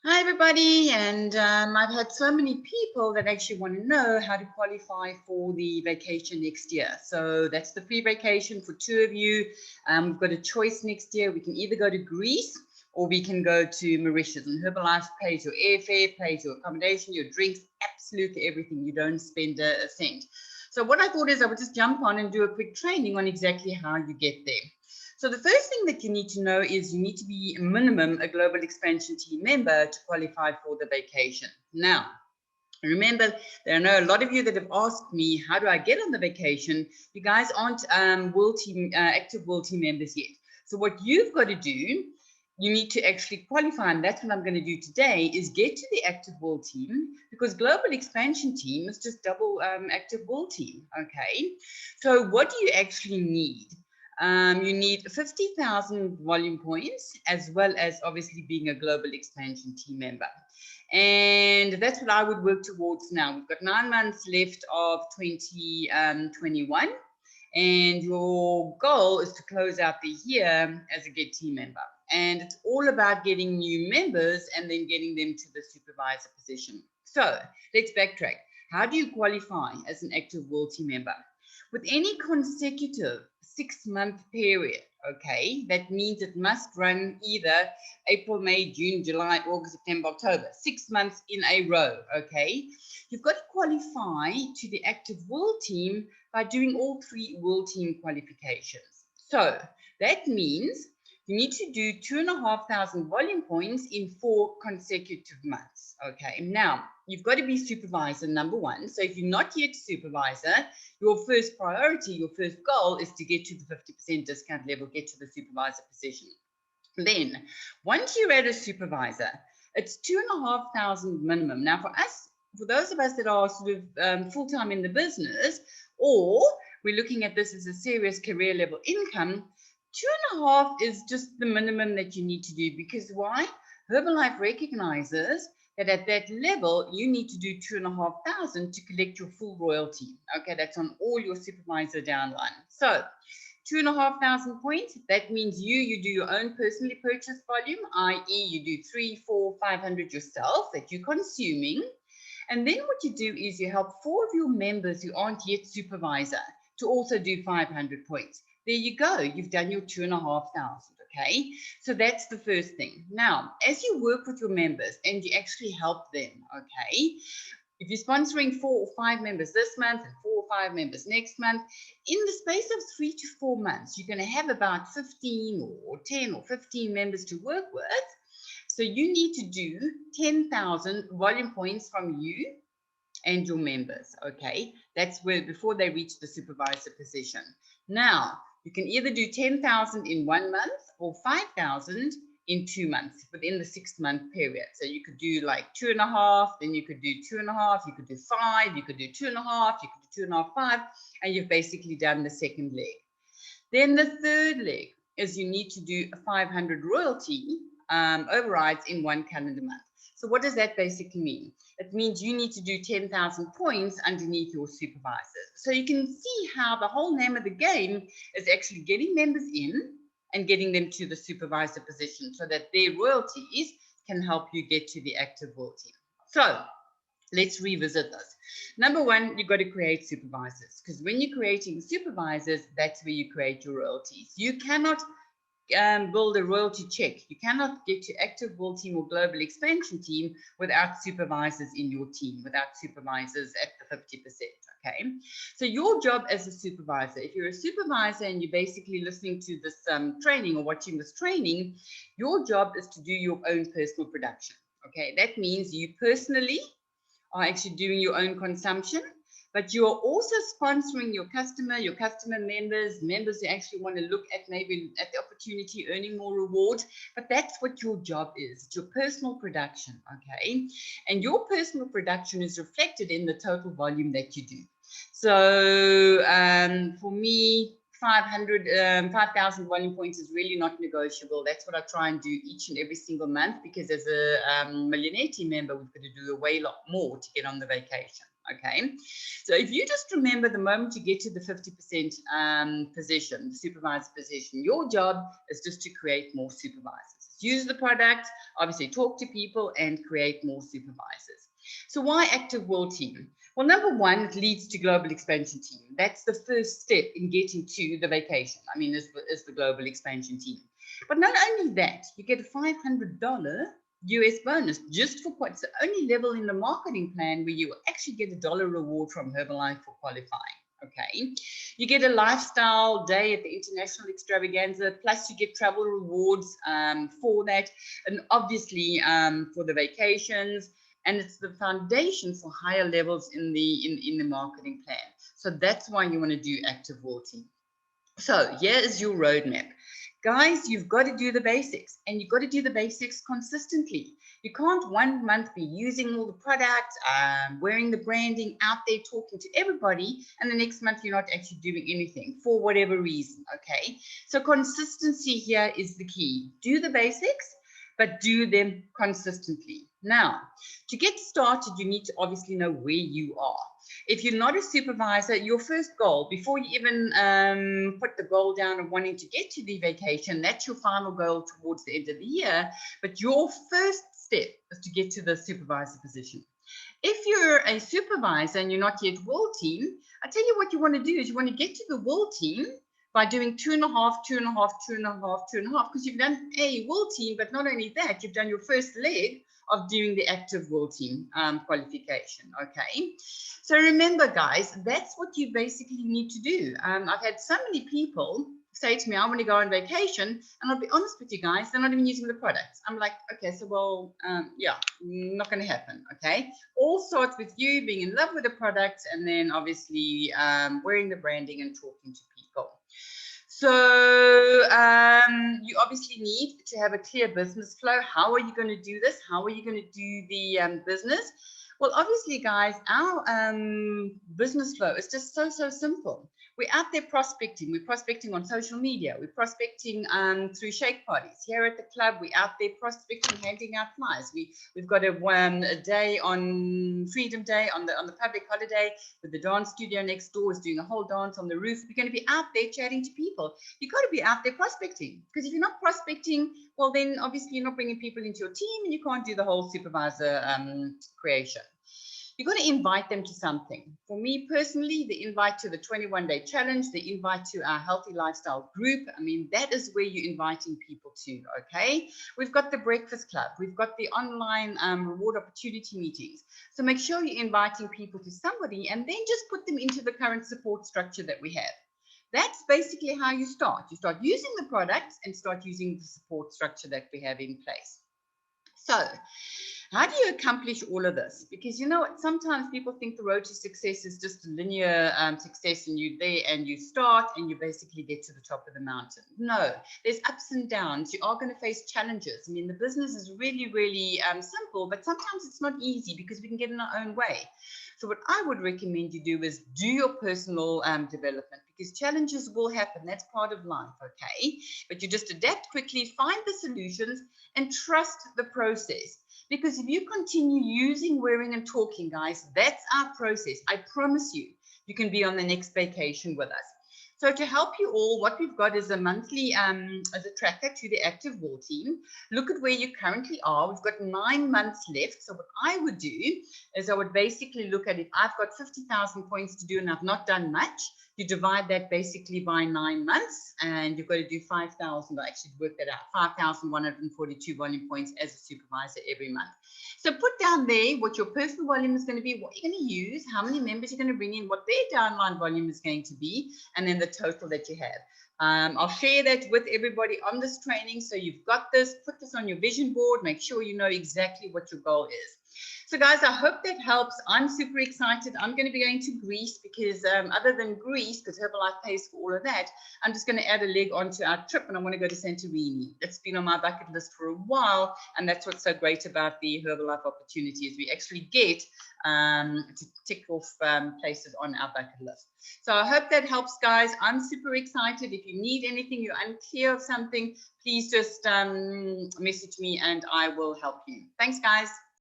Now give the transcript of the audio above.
Hi, everybody. And I've had so many people that actually want to know how to qualify for the vacation next year. So that's the free vacation for two of you. We've got a choice next year. We can either go to Greece or we can go to Mauritius. And Herbalife pays your airfare, pays your accommodation, your drinks, absolutely everything. You don't spend a cent. So what I thought is I would just jump on and do a quick training on exactly how you get there. So the first thing that you need to know is you need to be minimum a global expansion team member to qualify for the vacation. Now, remember, there are a lot of you that have asked me, how do I get on the vacation? You guys aren't active World Team members yet. So what you've got to do, you need to actually qualify, and that's what I'm going to do today, is get to the active World Team, because global expansion team is just double active World Team, okay? So what do you actually need? You need 50,000 volume points, as well as obviously being a global expansion team member. And that's what I would work towards now. We've got 9 months left of 2021. And your goal is to close out the year as a Get team member. And it's all about getting new members and then getting them to the supervisor position. So let's backtrack. How do you qualify as an active World Team member? With any consecutive 6-month period, okay, that means it must run either April, May, June, July, August, September, October, 6 months in a row, okay? You've got to qualify to the active World Team by doing all 3 World Team qualifications. So that means you need to do 2,500 volume points in 4 consecutive months, okay? Now, you've got to be supervisor number 1. So if you're not yet supervisor, your first priority, your first goal is to get to the 50% discount level, get to the supervisor position. Then, once you're at a supervisor, it's 2,500 minimum. Now, for those of us that are sort of full-time in the business, or we're looking at this as a serious career level income, 2.5 is just the minimum that you need to do. Because why? Herbalife recognizes that at that level, you need to do 2,500 to collect your full royalty. Okay, that's on all your supervisor downline. So 2,500 points, that means you do your own personally purchased volume, i.e. you do 3, 4, 500 yourself that you're consuming. And then what you do is you help 4 of your members who aren't yet supervisor to also do 500 points. There you go, you've done your 2,500, okay? So that's the first thing. Now, as you work with your members and you actually help them, okay, if you're sponsoring 4 or 5 members this month and 4 or 5 members next month, in the space of 3 to 4 months, you're going to have about 15 or 10 or 15 members to work with. So you need to do 10,000 volume points from you and your members, okay? That's where before they reach the supervisor position. Now, you can either do 10,000 in 1 month or 5,000 in 2 months within the 6-month period. So you could do like 2.5, then you could do 2.5, you could do 5, you could do 2.5, you could do 2.5, 5, and you've basically done the second leg. Then the third leg is you need to do a 500 royalty overrides in 1 calendar month. So what does that basically mean? It means you need to do 10,000 points underneath your supervisors. So you can see how the whole name of the game is actually getting members in and getting them to the supervisor position so that their royalties can help you get to the active royalty. So let's revisit this. Number 1, you've got to create supervisors, because when you're creating supervisors, that's where you create your royalties. You cannot build a royalty check. You cannot get to active World Team or global expansion team without supervisors in your team, without supervisors at the 50%, okay? So your job as a supervisor, if you're a supervisor and you're basically listening to this training or watching this training, your job is to do your own personal production, okay? That means you personally are actually doing your own consumption, but you are also sponsoring your customer members who actually want to look at maybe at the opportunity earning more rewards. But that's what your job is. It's your personal production, okay? And your personal production is reflected in the total volume that you do. So for me, 5,000 volume points is really not negotiable. That's what I try and do each and every single month, because as a millionaire team member, we've got to do a way lot more to get on the vacation. Okay, so if you just remember the moment you get to the 50% position, the supervisor position, your job is just to create more supervisors. Use the product, obviously talk to people and create more supervisors. So why Active World Team? Well, number one, it leads to global expansion team. That's the first step in getting to the vacation. I mean, is the global expansion team. But not only that, you get a $500 US bonus just for it's the only level in the marketing plan where you actually get a dollar reward from Herbalife for qualifying. Okay, you get a lifestyle day at the International Extravaganza, plus you get travel rewards for that, and obviously for the vacations, and it's the foundation for higher levels in the marketing plan. So that's why you want to do Active World Team. So here is your roadmap. Guys, you've got to do the basics, and you've got to do the basics consistently. You can't 1 month be using all the products, wearing the branding, out there talking to everybody, and the next month you're not actually doing anything for whatever reason, okay? So consistency here is the key. Do the basics, but do them consistently. Now, to get started, you need to obviously know where you are. If you're not a supervisor, your first goal, before you even put the goal down of wanting to get to the vacation, that's your final goal towards the end of the year. But your first step is to get to the supervisor position. If you're a supervisor and you're not yet World Team, I tell you what you want to do is you want to get to the World Team by doing 2.5, 2.5, 2.5, 2.5, because you've done a World Team, but not only that, you've done your first leg of doing the Active World Team qualification, okay? So remember, guys, that's what you basically need to do. I've had so many people say to me, I want to go on vacation, and I'll be honest with you guys, they're not even using the products. I'm like, okay, so well, yeah, not going to happen, okay? All starts with you being in love with the products, and then obviously wearing the branding and talking to people. So you obviously need to have a clear business flow. How are you going to do this? How are you going to do the business? Well, obviously, guys, our business flow is just so simple. We're out there prospecting. We're prospecting on social media. We're prospecting through shake parties. Here at the club, we're out there prospecting, handing out flyers. We've got a day on Freedom Day on the public holiday with the dance studio next door is doing a whole dance on the roof. We're going to be out there chatting to people. You've got to be out there prospecting, because if you're not prospecting, well, then obviously you're not bringing people into your team, and you can't do the whole supervisor creation. You've got to invite them to something. For me personally, the invite to the 21-day challenge, the invite to our healthy lifestyle group, I mean, that is where you're inviting people to, okay? We've got the breakfast club. We've got the online reward opportunity meetings. So make sure you're inviting people to somebody, and then just put them into the current support structure that we have. That's basically how you start. You start using the products and start using the support structure that we have in place. So how do you accomplish all of this? Because you know what, sometimes people think the road to success is just a linear success, and you're there and you start and you basically get to the top of the mountain. No, there's ups and downs. You are going to face challenges. I mean, the business is really simple, but sometimes it's not easy because we can get in our own way. So what I would recommend you do is do your personal development, because challenges will happen. That's part of life, okay? But you just adapt quickly, find the solutions, and trust the process. Because if you continue using, wearing, and talking, guys, that's our process. I promise you, you can be on the next vacation with us. So to help you all, what we've got is a monthly as a tracker to the Active World Team. Look at where you currently are. We've got 9 months left. So what I would do is I would basically look at, if I've got 50,000 points to do and I've not done much, you divide that basically by 9 months, and you've got to do 5,000. I actually worked that out, 5,142 volume points as a supervisor every month. So put down there what your personal volume is going to be, what you're going to use, how many members you're going to bring in, what their downline volume is going to be, and then the total that you have. I'll share that with everybody on this training. So you've got this, put this on your vision board, make sure you know exactly what your goal is. So guys, I hope that helps. I'm super excited. I'm going to be going to Greece because other than Greece, because Herbalife pays for all of that, I'm just going to add a leg onto our trip, and I want to go to Santorini. It's been on my bucket list for a while, and that's what's so great about the Herbalife opportunity is we actually get to tick off places on our bucket list. So I hope that helps, guys. I'm super excited. If you need anything, you're unclear of something, please just message me and I will help you. Thanks, guys.